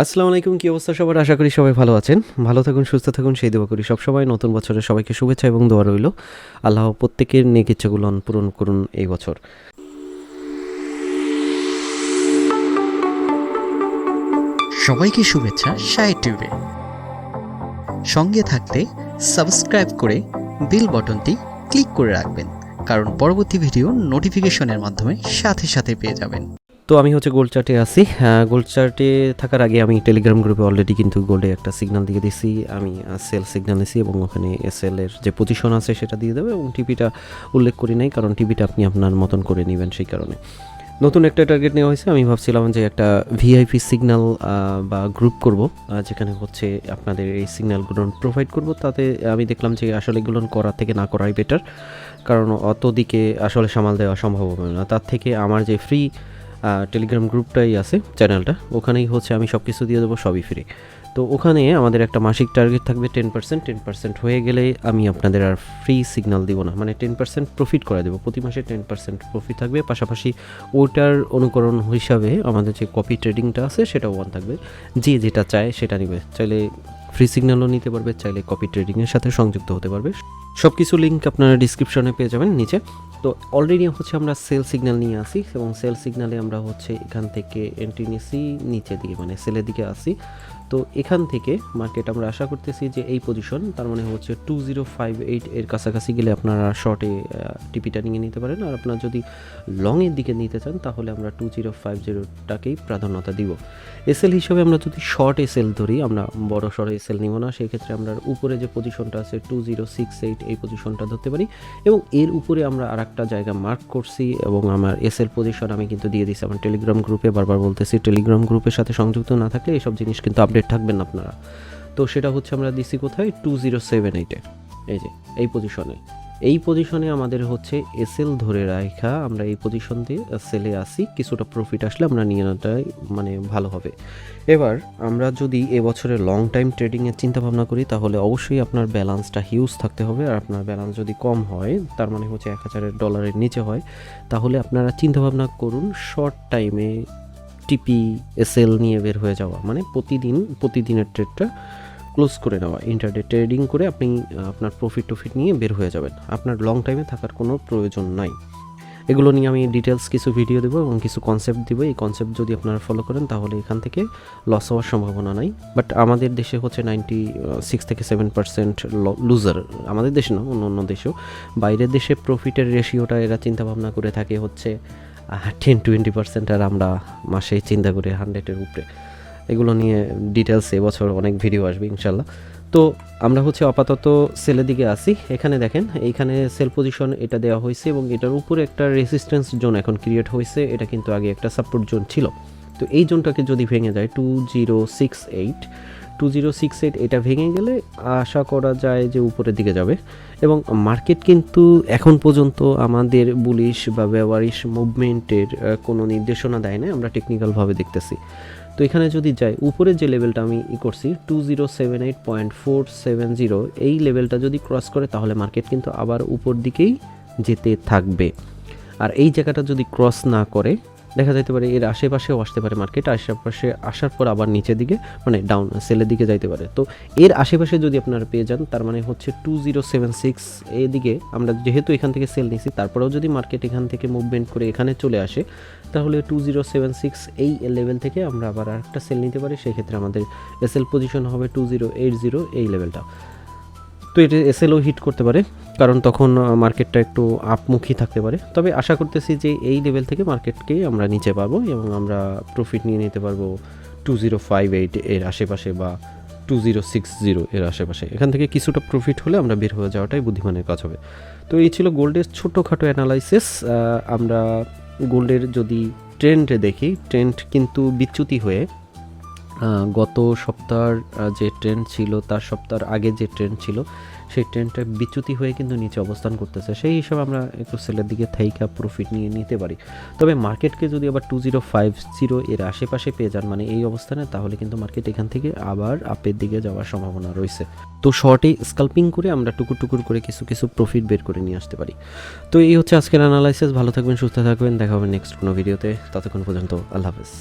আসসালামু আলাইকুম, কি অবস্থা সবার? আশা করি সবাই ভালো আছেন। ভালো থাকুন, সুস্থ থাকুন, সেই দোয়া করি সবসময়। নতুন বছরে সবাইকে শুভেচ্ছা এবং দোয়া রইল। আল্লাহ প্রত্যেকের নেক ইচ্ছাগুলো পূরণ করুন এই বছর। সবাইকে শুভেচ্ছা SahedTube। সঙ্গে থাকতে সাবস্ক্রাইব করে বেল বাটনটি ক্লিক করে রাখবেন, কারণ পরবর্তী ভিডিও নোটিফিকেশনের মাধ্যমে সাথে সাথে পেয়ে যাবেন। তো আমি গোল্ড চার্টে আছি। গোল্ড চার্টে থাকার আগে আমি টেলিগ্রাম গ্রুপে অলরেডি কিন্তু গোল্ডে একটা সিগন্যাল দিয়ে দিছি। আমি সেল সিগন্যাল নিছি এবং ওখানে এসএল এর যে পজিশন আছে সেটা দিয়ে দেবো, এবং টিপিটা উল্লেখ করি নাই, কারণ টিপিটা আপনি আপনার মতন করে নেবেন। সেই কারণে নতুন একটা টার্গেট নেওয়া হয়েছে। আমি ভাবছিলাম যে একটা ভিআইপি সিগন্যাল বা গ্রুপ করব, যেখানে আপনাদের এই সিগন্যালগুলো প্রোভাইড করব। তাতে আমি দেখলাম যে আসলে এগুলো করা থেকে না করাই বেটার, কারণ অত দিকে আসলে সামাল দেওয়া সম্ভব হবে না। তার থেকে আমার যে ফ্রি টেলিগ্রাম গ্রুপটাই আছে, চ্যানেলটা, ওখানেই আমি সব কিছু দিয়ে দেবো, সবই ফ্রি। তো ওখানে আমাদের একটা মাসিক টার্গেট থাকবে 10%। হয়ে গেলে আমি আপনাদের আর ফ্রি সিগন্যাল দিব না, মানে 10% প্রফিট করে দেবো। প্রতি মাসে 10% প্রফিট থাকবে, পাশাপাশি ওটার অনুকরণ হিসাবে আমাদের যে কপি ট্রেডিংটা আছে সেটাও অন থাকবে। যে যেটা চায় সেটা নেবে, চাইলে ফ্রি সিগন্যালও নিতে পারবে, চাইলে কপি ট্রেডিংয়ের সাথে সংযুক্ত হতে পারবে। সব কিছু লিঙ্ক আপনারা ডিসক্রিপশনে পেয়ে যাবেন নিচে। তো অলরেডি আমরা সেল সিগন্যাল নিয়ে আসি, এবং সেল সিগন্যালে আমরা এখান থেকে এন্ট্রি নিয়েছি নিচে দিকে, মানে সেলের দিকে আসি। তো এখান থেকে মার্কেট আমরা আশা করতেছি যে এই পজিশন, তার মানে 2058 এর কাছাকাছি গেলে আপনারা শর্টে টিপিটা নিয়ে নিতে পারেন। আর আপনারা যদি লংয়ের দিকে নিতে চান তাহলে আমরা 2050টাকেই প্রাধান্যতা দিব। এসএল হিসেবে আমরা যদি শর্ট এসএল ধরি, আমরা বড় সড়ো এসএল নিব না, সেই ক্ষেত্রে আমরা উপরে যে পজিশনটা আছে 2068 এই পজিশনটা ধরতে পারি, এবং এর উপরে আমরা আর একটা জায়গা মার্ক করছি, এবং আমার এসএল পজিশন আমি কিন্তু দিয়ে দিচ্ছি আমার টেলিগ্রাম গ্রুপে। বারবার বলতেছি, টেলিগ্রাম গ্রুপের সাথে সংযুক্ত না থাকলে এইসব জিনিস কিন্তু আপডেট থাকবেন আপনারা। তো সেটা আমরা দিছি কোথায়, 2078-এ, এই যে এই পজিশনে আমাদের এসএল ধরে রাখা। আমরা এই পজিশন দিয়ে সেলে আসি, কিছুটা প্রফিট আসলে আমরা নিয়ে নেওয়াটাই মানে ভালো হবে। এবার আমরা যদি এবছরে লং টাইম ট্রেডিংয়ের চিন্তা ভাবনা করি, তাহলে অবশ্যই আপনার ব্যালেন্সটা হিউজ থাকতে হবে। আর আপনার ব্যালেন্স যদি কম হয়, তার মানে $1000 নিচে হয়, তাহলে আপনারা চিন্তা ভাবনা করুন শর্ট টাইমে টিপি এসএল নিয়ে বের হয়ে যাওয়া, মানে প্রতিদিনের ট্রেডটা ক্লোজ করে নেওয়া। ইন্টারডে ট্রেডিং করে আপনি আপনার প্রফিট নিয়ে বের হয়ে যাবেন। আপনার লং টাইমে থাকার কোনো প্রয়োজন নাই। এগুলো নিয়ে আমি ডিটেলস কিছু ভিডিও দেবো এবং কিছু কনসেপ্ট দেবো। এই কনসেপ্ট যদি আপনারা ফলো করেন তাহলে এখান থেকে লস হওয়ার সম্ভাবনা নাই। বাট আমাদের দেশে 96-7% লুজার। আমাদের দেশে না, অন্য দেশেও, বাইরের দেশে প্রফিটের রেশিওটা এরা চিন্তাভাবনা করে থাকে 10-20%, আর আমরা মাসে চিন্তা করে 100-এর উপরে। এগুলো নিয়ে ডিটেলস এবছর অনেক ভিডিও আসবে ইনশাল্লাহ। তো আমরা আপাতত সেলের দিকে আসি। এখানে দেখেন, এইখানে সেল পজিশন এটা দেওয়া হয়েছে, এবং এটার উপরে একটা রেসিস্ট্যান্স জোন এখন ক্রিয়েট হয়েছে। এটা কিন্তু আগে একটা সাপোর্ট জোন ছিল। তো এই জোনটাকে যদি ভেঙে যায় 2068 এটা ভেঙে গেলে আশা করা যায় যে উপরের দিকে যাবে। এবং মার্কেট কিন্তু এখন পর্যন্ত আমাদের বুলিশ বা বেয়ারিশ মুভমেন্টের কোনো নির্দেশনা দেয় না, আমরা টেকনিক্যালভাবে দেখতেছি। তো এখানে যদি যাই, উপরে যে লেভেলটা আমি করছি 2078.470, এই লেভেলটা যদি ক্রস করে তাহলে মার্কেট কিন্তু আবার উপর দিকেই যেতে থাকবে। আর এই জায়গাটা যদি ক্রস না করে, দেখা যেতে পারে এর আশেপাশেও আসতে পারে মার্কেট, আশেপাশে আসার পর আবার নিচের দিকে, মানে ডাউন সেলের দিকে যাইতে পারে। তো এর আশেপাশে যদি আপনারা পেয়ে যান, তার মানে 2076 এদিকে আমরা যেহেতু এখান থেকে সেল নিছি, তারপরেও যদি মার্কেট এখান থেকে মুভমেন্ট করে এখানে চলে আসে, তাহলে 2076 এই লেভেল থেকে আমরা আবার আরেকটা সেল নিতে পারি। সেক্ষেত্রে আমাদের এসএল পজিশন হবে 2080 এই লেভেলটা। তো এটা এসএলও হিট করতে পারে, কারণ তখন মার্কেটটা একটু আপমুখী থাকতে পারে। তবে আশা করতেছি যে এই লেভেল থেকে মার্কেটকে আমরা নিচে পাবো, এবং আমরা প্রফিট নিয়ে নিতে পারবো 2058 এর আশেপাশে বা 2060 এর আশেপাশে। এখান থেকে কিছুটা প্রফিট হলে আমরা বের হয়ে যাওয়াটাই বুদ্ধিমানের কাজ হবে। তো এই ছিল গোল্ডের ছোটোখাটো অ্যানালাইসিস। আমরা গোল্ডের যদি ট্রেন্ড দেখি, ট্রেন্ড কিন্তু বিচ্যুতি হয়ে গত সপ্তাহের যে ট্রেন্ড ছিল, তার সপ্তাহের আগে যে ট্রেন্ড ছিল, সেই ট্রেন্ডটা বিচ্যুতি হয়ে কিন্তু নিচে অবস্থান করতেছে। সেই হিসাবে আমরা একটু সেলের দিকে থাইকা প্রফিট নিয়ে নিতে পারি। তবে মার্কেটকে যদি আবার 2050 এর আশেপাশে পেয়ে যান, মানে এই অবস্থানে, তাহলে কিন্তু মার্কেট এখান থেকে আবার আপের দিকে যাওয়ার সম্ভাবনা রয়েছে। তো শর্টে স্কাল্পিং করে আমরা টুকুর করে কিছু প্রফিট বের করে নিয়ে আসতে পারি। তো এই আজকের অ্যানালাইসিস। ভালো থাকবেন, সুস্থ থাকবেন, দেখা হবে নেক্সট কোনো ভিডিওতে। ততক্ষণ পর্যন্ত আল্লাহ হাফেজ।